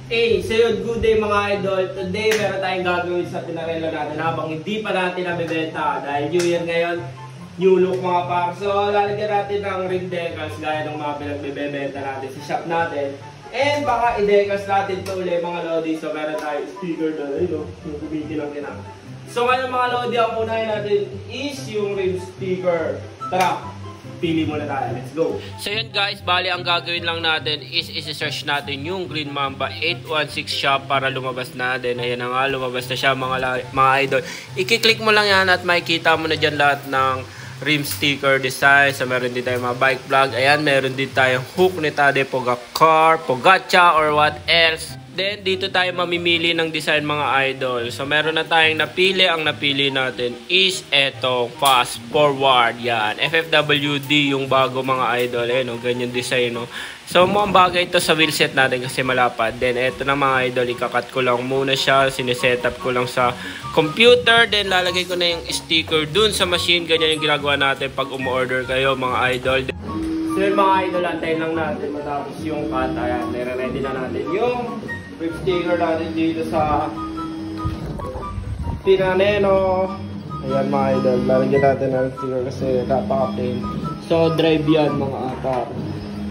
Hey, so yun, good day mga idol. Today, meron tayong gagawin sa pinarelo natin habang hindi pa natin nabibenta. Dahil New Year ngayon, new look mga par. So, lalagyan natin ng ring decals gaya ng mga pinagbibenta natin sa shop natin. And baka i-decals natin ito ulit mga lodi. So, meron tayong sticker doon. Ayun, yung kumikilang kinang. So, ngayon mga lodi, ang unahin natin is yung rim sticker. Tara! Pili muna tayo. Let's go. So yun guys, bali ang gagawin lang natin is isi-search natin yung Green Mamba 816 shop para lumabas na din. Ayan na nga, lumabas na siya mga idol. I-click mo lang yan at makikita mo na dyan lahat ng rim sticker design. So meron din tayong mga bike vlog. Ayan, meron din tayong hook ni Tade Pogacar, Pogacha or what else. Then, dito tayo mamimili ng design mga idol. So, meron na tayong napili. Ang napili natin is eto, fast forward. Yan. FFWD yung bago mga idol. Eh, no? Ganyan design, no? So, mukhang bagay ito sa wheelset natin kasi malapad. Then, eto na mga idol. Ikakat ko lang muna siya. Sinesetup ko lang sa computer. Then, lalagay ko na yung sticker dun sa machine. Ganyan yung ginagawa natin pag umu-order kayo mga idol. So, yun mga idol, antayin lang natin matapos yung cut. Ayan, nire-ready na natin yung rip sticker natin dito sa Pinarello. Ayan mga idol, lalagyan natin ng sticker kasi napaka-plain. So drive yan mga atar.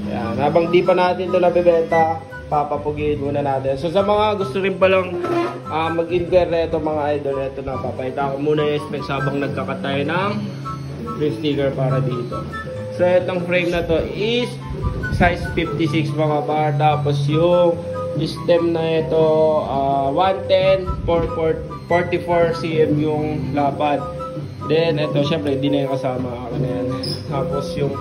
Ayan, habang di pa natin ito nabibenta, papapugiin muna natin. So sa mga gusto rin palang mag-inquire ito mga idol, ito na, papahita ko muna yung specs habang nagkakat tayo ng rip sticker para dito. So itong frame na to is size 56 mga par, tapos yung stem na ito 110 44 cm yung lapad. Then ito syempre hindi na yung kasama ako na yan. Tapos yung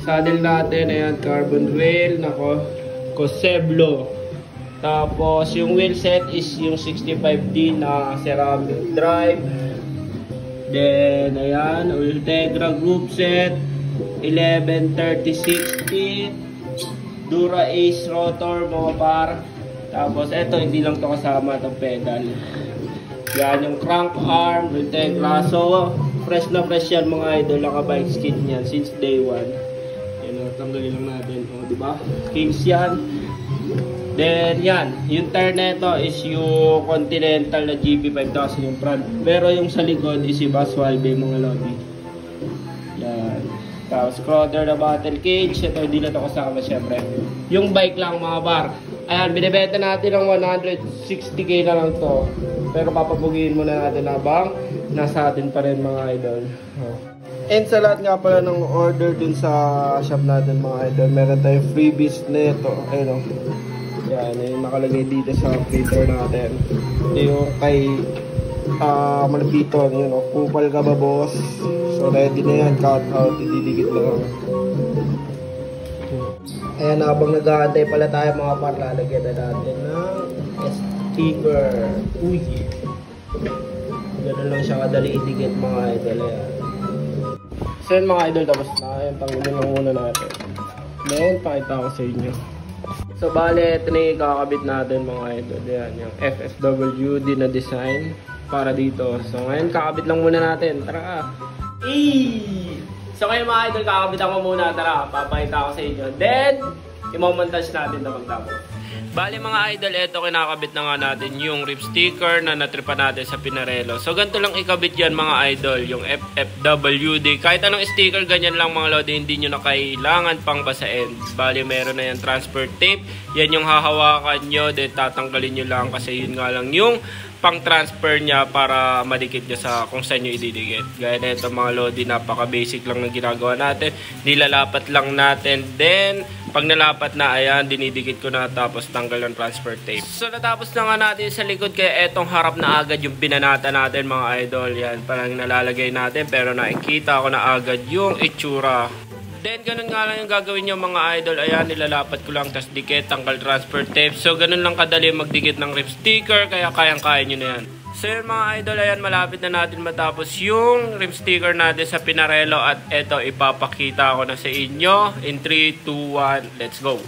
saddle natin, ayan, carbon rail nako, Coseblo. Tapos yung wheel set is yung 65D na ceramic drive. Then ayan, Ultegra group set 1130/60 Dura Ace rotor mga par. Tapos eto, hindi lang to kasama itong pedal. Yan yung crank arm, Ultegra. So fresh na fresh yan mga idol. Naka-bike skin yan since day 1. Yan, tanggalin lang natin. O, diba? Kings yan. Then yan, yung tire na ito is yung Continental na GP5000 yung front. Pero yung sa likod is yung Baswalbe mga lobby. Yan. Tapos Crowder na battle cage. Ito hindi na ito kasama syempre. Yung bike lang mga bar. Ayan, binibenta natin ng 160k na lang to. Pero papapugiin muna natin habang nasa atin pa rin mga idol. And sa lahat nga pala ng order dun sa shop natin mga idol, meron tayong freebies na ito. Ayun o. Yan, yung nakalagay dito sa printer natin. Yung kay Malapito, yun o. Kupal ka ba boss? So ready na yan, cut out, ididikit lang. Ayan, habang nag-aantay pala tayo mga par, lalagyan na natin ng sticker. Uy! Ganun lang siya kadali idikit mga idol. Ayan. So yun mga idol, tapos na. Ayan, tanggalin lang muna natin. Then, pakita ko sa inyo. So bale, ito na yung kakabit natin mga idol. Ayan, yung FFWD na design para dito. So ngayon, kakabit lang muna natin. Tara! So kayo mga idol, kakabitan ko muna. Tara, papakita ko sa inyo. Then, i-montage natin na magtapos. Bali mga idol, eto kinakabit na nga natin yung rip sticker na natripa natin sa Pinarello. So ganito lang ikabit yan mga idol, yung FFWD. Kahit anong sticker, ganyan lang mga lodi, hindi nyo na kailangan pang basain. Bali meron na yan transfer tape. Yan yung hahawakan nyo, then tatanggalin nyo lang kasi yun nga lang yung pang-transfer niya para madikit niya sa kung saan nyo ididikit. Gaya na ito mga lodi, napaka-basic lang ng ginagawa natin. Nilalapat lang natin. Then, pag nalapat na, ayan, dinidikit ko na tapos tanggal ng transfer tape. So, natapos na nga natin sa likod kaya etong harap na agad yung binanata natin mga idol. Yan, parang nalalagay natin pero nakikita ko na agad yung itsura. Then, ganun nga lang yung gagawin nyo mga idol. Ayan, nilalapat ko lang, tas dikit, tanggal transfer tape. So, ganun lang kadali magdikit ng rip sticker, kaya kayang-kaya nyo na yan. So, yun mga idol, ayan, malapit na natin matapos yung rip sticker natin sa Pinarello. At eto, ipapakita ko na sa inyo. In 3, 2, 1, let's go!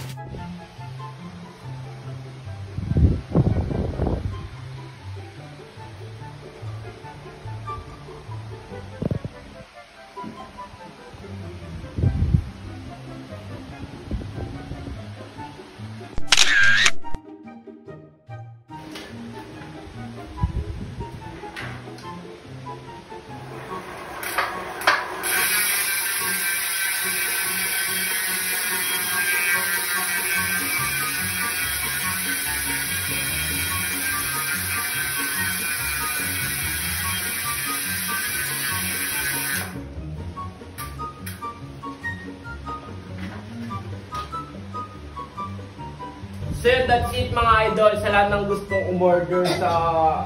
So yun, that's it mga idol. Sa lahat ng gustong umorder sa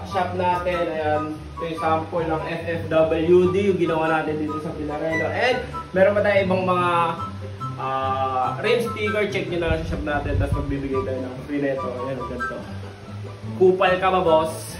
shop natin, ayan, ito yung sample ng FFWD, yung ginawa natin dito sa Pinarello. And meron pa tayo ibang mga rim sticker, check nyo na lang sa shop natin, tapos magbibigay tayo ng free neto. Ayan, ganito. Kupal ka ba, boss?